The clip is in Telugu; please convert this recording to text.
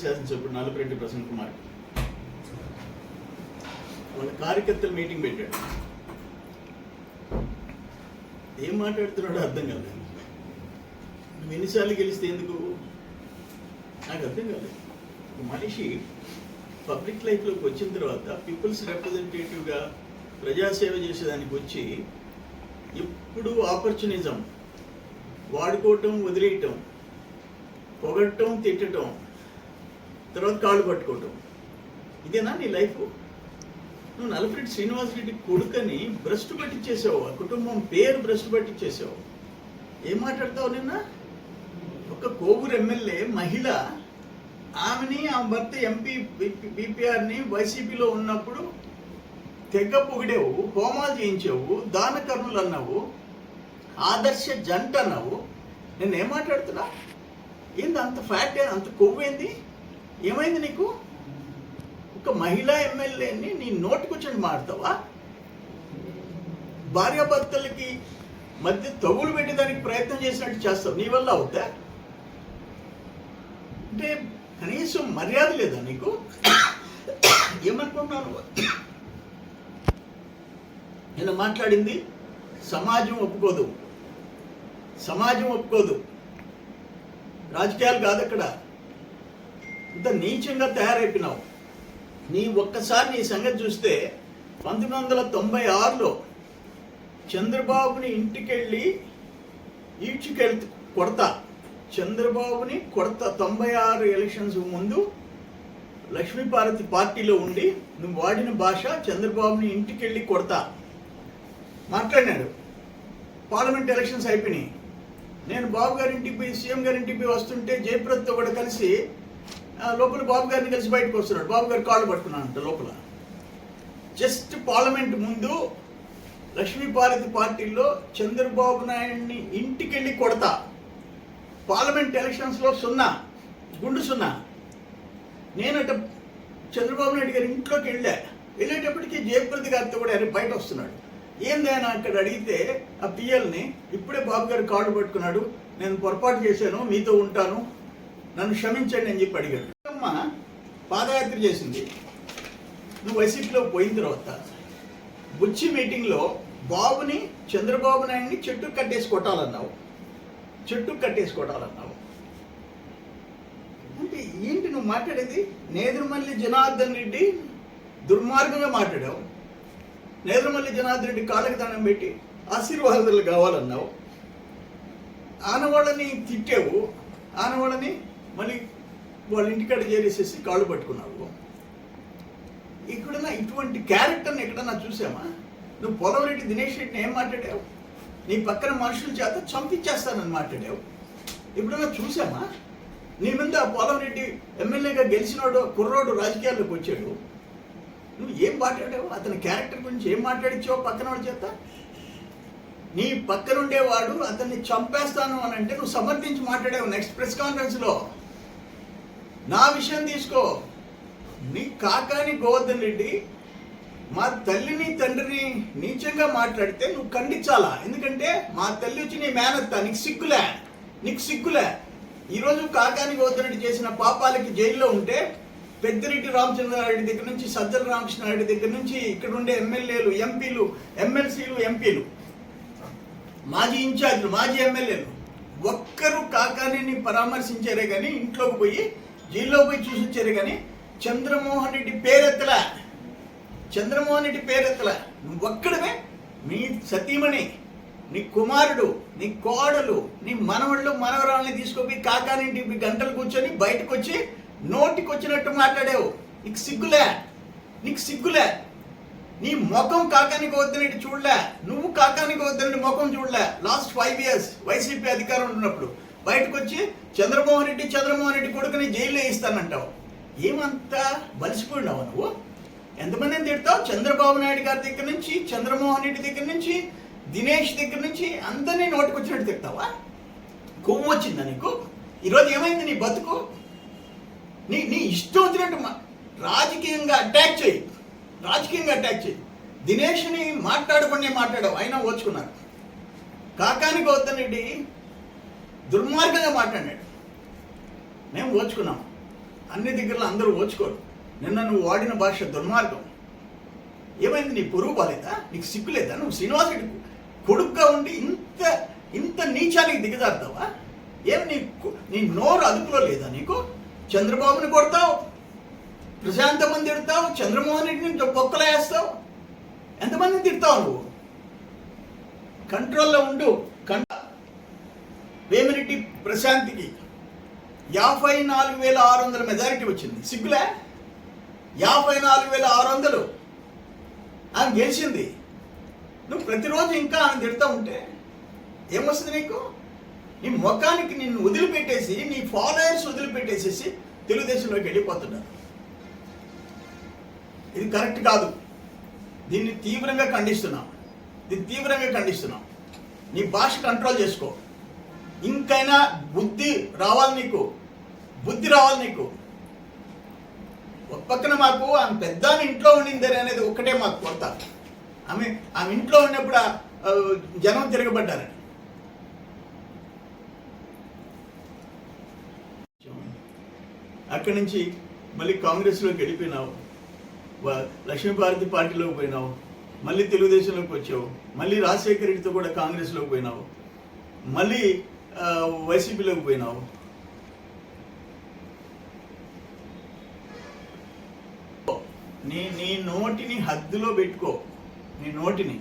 శాసనసభ్యుడు నల్లపరెడ్డి ప్రసన్న కుమార్ వాళ్ళ కార్యకర్తలు మీటింగ్ పెట్టాడు. ఏం మాట్లాడుతున్నాడో అర్థం కాలేదు. నువ్వు ఎన్నిసార్లు గెలిస్తే ఎందుకు నాకు అర్థం కాలేదు. మనిషి పబ్లిక్ లైఫ్లోకి వచ్చిన తర్వాత పీపుల్స్ రిప్రజెంటేటివ్గా ప్రజాసేవ చేసేదానికి వచ్చి ఎప్పుడు ఆపర్చునిజం వాడుకోవటం, వదిలేయటం, పొగట్టం, తిట్టడం, తర్వాత కాళ్ళు పట్టుకోవటం, ఇదేనా నీ లైఫ్? నువ్వు నల్లపరెడ్డి శ్రీనివాసరెడ్డి కొడుకని భ్రష్టు పట్టించేసావు, ఆ కుటుంబం పేరు భ్రష్టు పట్టించేసావు. ఏం మాట్లాడతావు? నిన్న ఒక కోవూరు ఎమ్మెల్యే మహిళ, ఆమెని ఆ భర్త ఎంపీ బీపీఆర్ని వైసీపీలో ఉన్నప్పుడు తెగ పొగిడేవు, హోమాలు చేయించావు, దాన కర్మలు అన్నావు, ఆదర్శ జంట అన్నావు. నేను ఏం మాట్లాడుతున్నా? ఏంది అంత ఫ్యాట్, అంత కొవ్వు ఏంది? ఏమైంది నీకు? ఒక మహిళా ఎమ్మెల్యేని నీ నోటికొచ్చి మాడతావా? భార్యాభర్తలకి మధ్య తగులు పెట్టేదానికి ప్రయత్నం చేసినట్టు చేస్తావు. నీ వల్ల అవుతా? అంటే కనీసం మర్యాద లేదా నీకు? ఏమనుకుంటున్నాను? నేను మాట్లాడింది సమాజం ఒప్పుకోదు, సమాజం ఒప్పుకోదు, రాజకీయాలు కాదు. అక్కడ ఇంత నీచంగా తయారైపోయినావు. ఒక్కసారి నీ సంగతి చూస్తే 1996లో చంద్రబాబుని ఇంటికెళ్ళి ఈడ్చుకెళ్తూ కొడతా, చంద్రబాబుని కొడతా. 96 ఎలక్షన్స్ ముందు లక్ష్మీపార్వతి పార్టీలో ఉండి నువ్వు వాడిన భాష చంద్రబాబుని ఇంటికెళ్ళి కొడతా మాట్లాడినాడు. పార్లమెంట్ ఎలక్షన్స్ అయిపోయినాయి. నేను బాబు గారింటికి పోయి, సీఎం గారింటికి పోయి వస్తుంటే జయప్రదతో కూడా కలిసి లోపల బాబు గారిని కలిసి బయటకు వస్తున్నాడు. బాబు గారు కాళ్ళు పట్టుకున్నానంట లోపల. జస్ట్ పార్లమెంట్ ముందు లక్ష్మీపార్వతి పార్టీలో చంద్రబాబు నాయుడిని ఇంటికెళ్ళి కొడతా. పార్లమెంట్ ఎలక్షన్స్లో 0, గుండు 0. నేనట చంద్రబాబు నాయుడు గారి ఇంట్లోకి వెళ్ళేటప్పటికి జయప్రద గారితో కూడా బయట వస్తున్నాడు. ఏందైనా అక్కడ అడిగితే ఆ పిఎల్ని, ఇప్పుడే బాబు గారు కాళ్ళు పట్టుకున్నాడు, నేను పొరపాటు చేశాను, మీతో ఉంటాను, నన్ను క్షమించండి అని చెప్పి అడిగాడు. అమ్మ పాదయాత్ర చేసింది. నువ్వు వైసీపీలో పోయిన తర్వాత బుచ్చి మీటింగ్లో బాబుని, చంద్రబాబు నాయుడిని చెట్టు కట్టేసి కొట్టాలన్నావు. అంటే ఏంటి నువ్వు మాట్లాడేది? నేదురుమల్లి జనార్దన్ రెడ్డి దుర్మార్గంగా మాట్లాడావు. నేదురుమల్లి జనార్దన్ రెడ్డి కాళ్ళకి దండం పెట్టి ఆశీర్వాదాలు కావాలన్నావు. ఆనవాళ్ళని తిట్టావు. ఆనవాళ్ళని మళ్ళీ వాళ్ళ ఇంటికాడ చేరేసేసి కాళ్ళు పట్టుకున్నావు. ఇక్కడన్నా ఇటువంటి క్యారెక్టర్ని ఎక్కడన్నా చూసామా? నువ్వు పోలవరెడ్డి దినేష్ రెడ్డిని ఏం మాట్లాడావు? నీ పక్కన మనుషుల చేత చంపించేస్తానని మాట్లాడావు. ఎప్పుడన్నా చూసామా? నీ మీద ఆ పోలవరెడ్డి ఎమ్మెల్యేగా గెలిచినోడు కుర్రోడు రాజకీయాల్లోకి వచ్చాడు. నువ్వు ఏం మాట్లాడావు? అతని క్యారెక్టర్ గురించి ఏం మాట్లాడించావు పక్కన వాడి చేత? నీ పక్కన ఉండేవాడు అతన్ని చంపేస్తాను అని అంటే నువ్వు సమర్థించి మాట్లాడావు. నెక్స్ట్ ప్రెస్ కాన్ఫరెన్స్లో నా విషయం తీసుకో. నీ కాకాని గోవర్ధన్ రెడ్డి మా తల్లిని తండ్రిని నీచంగా మాట్లాడితే నువ్వు ఖండించాలా? ఎందుకంటే మా తల్లి వచ్చి నీ మేనత్త. నీకు సిగ్గులే. ఈరోజు కాకాని గోవర్ధన్ రెడ్డి చేసిన పాపాలకి జైల్లో ఉంటే పెద్దిరెడ్డి రామచంద్రారెడ్డి దగ్గర నుంచి సజ్జల రామకృష్ణారెడ్డి దగ్గర నుంచి ఇక్కడ ఉండే ఎమ్మెల్యేలు, ఎంపీలు, ఎమ్మెల్సీలు, ఎంపీలు, మాజీ ఇన్ఛార్జీలు, మాజీ ఎమ్మెల్యేలు ఒక్కరు కాకాని పరామర్శించారే కానీ, ఇంట్లోకి పోయి జైల్లో పోయి చూసొచ్చారే కానీ చంద్రమోహన్ రెడ్డి పేరెత్తలా. నువ్వు ఒక్కడమే. నీ సతీమణి, నీ కుమారుడు, నీ కోడలు, నీ మనవళ్ళు, మనవరాళ్ళని తీసుకుపోయి కాకానింటి గంటలు కూర్చొని బయటకు వచ్చి నోటికి వచ్చినట్టు మాట్లాడావు. నీకు సిగ్గులే. నీ ముఖం కాకాని గోవర్ధన్ రెడ్డి చూడలే. నువ్వు కాకాని గోవర్ధన్ రెడ్డి ముఖం చూడలే. లాస్ట్ 5 years వైసీపీ అధికారం ఉన్నప్పుడు బయటకు వచ్చి చంద్రమోహన్ రెడ్డి కొడుకుని జైల్లో వేయిస్తానంటావు. ఏమంతా బలిసిపోయినావు నువ్వు? ఎంతమందిని తిడతావు? చంద్రబాబు నాయుడు గారి దగ్గర నుంచి, చంద్రమోహన్ రెడ్డి దగ్గర నుంచి, దినేష్ దగ్గర నుంచి అందరినీ నోటికి వచ్చినట్టు తిడతావా? కొవ్వు వచ్చిందా నీకు? ఈరోజు ఏమైంది నీ బతుకు? నీ ఇష్టం వచ్చినట్టు రాజకీయంగా అటాక్ చేయి. దినేష్ని మాట్లాడావు, అయినా ఓచుకున్నారు. కాకాని గోవర్ధన్ రెడ్డి దుర్మార్గంగా మాట్లాడాడు, మేము ఓచుకున్నాం. అన్ని దగ్గరలో అందరూ ఓచుకోరు. నిన్న నువ్వు వాడిన భాష దుర్మార్గం. ఏమైంది? నీ పొరుగు బాలేదా? నీకు సిగ్గు లేదా? నువ్వు శ్రీనివాసుడి కొడుకుగా ఉండి ఇంత ఇంత నీచానికి దిగజారుతావా? ఏమి నీ నోరు అదుపులో లేదా నీకు? చంద్రబాబుని కొడతావు, ప్రశాంతమని తిడతావు, చంద్రమోహన్ రెడ్డిని పొక్కలు వేస్తావు, ఎంతమందిని తిడతావు నువ్వు? కంట్రోల్లో ఉండు. వేమిరెడ్డి ప్రశాంత్కి 54,600 మెజారిటీ వచ్చింది. సిగ్గులే? 54,600 ఆమె గెలిచింది. నువ్వు ప్రతిరోజు ఇంకా ఆమె తిడతా ఉంటే ఏమొస్తుంది నీకు? నీ ముఖానికి నిన్ను వదిలిపెట్టేసి, నీ ఫాలోయర్స్ వదిలిపెట్టేసేసి తెలుగుదేశంలోకి వెళ్ళిపోతున్నారు. ఇది కరెక్ట్ కాదు. దీన్ని తీవ్రంగా ఖండిస్తున్నాం. నీ భాష కంట్రోల్ చేసుకో. ఇంకైనా బుద్ధి రావాలి నీకు. ఒక పక్కన మాకు ఆమె పెద్ద ఇంట్లో ఉండింది అనేది ఒక్కటే మాకు కొత్త. ఆమె ఇంట్లో ఉన్నప్పుడు జనం తిరగబడ్డారని. అక్కడి నుంచి మళ్ళీ కాంగ్రెస్లోకి వెళ్ళిపోయినావు, లక్ష్మీభారతి పార్టీలోకి పోయినావు, మళ్ళీ తెలుగుదేశంలోకి వచ్చావు, మళ్ళీ రాజశేఖర రెడ్డితో కూడా కాంగ్రెస్లోకి పోయినావు, మళ్ళీ వైసీపీలోకి పోయినావు. నీ నోటిని హద్దులో పెట్టుకో. నీ నోటిని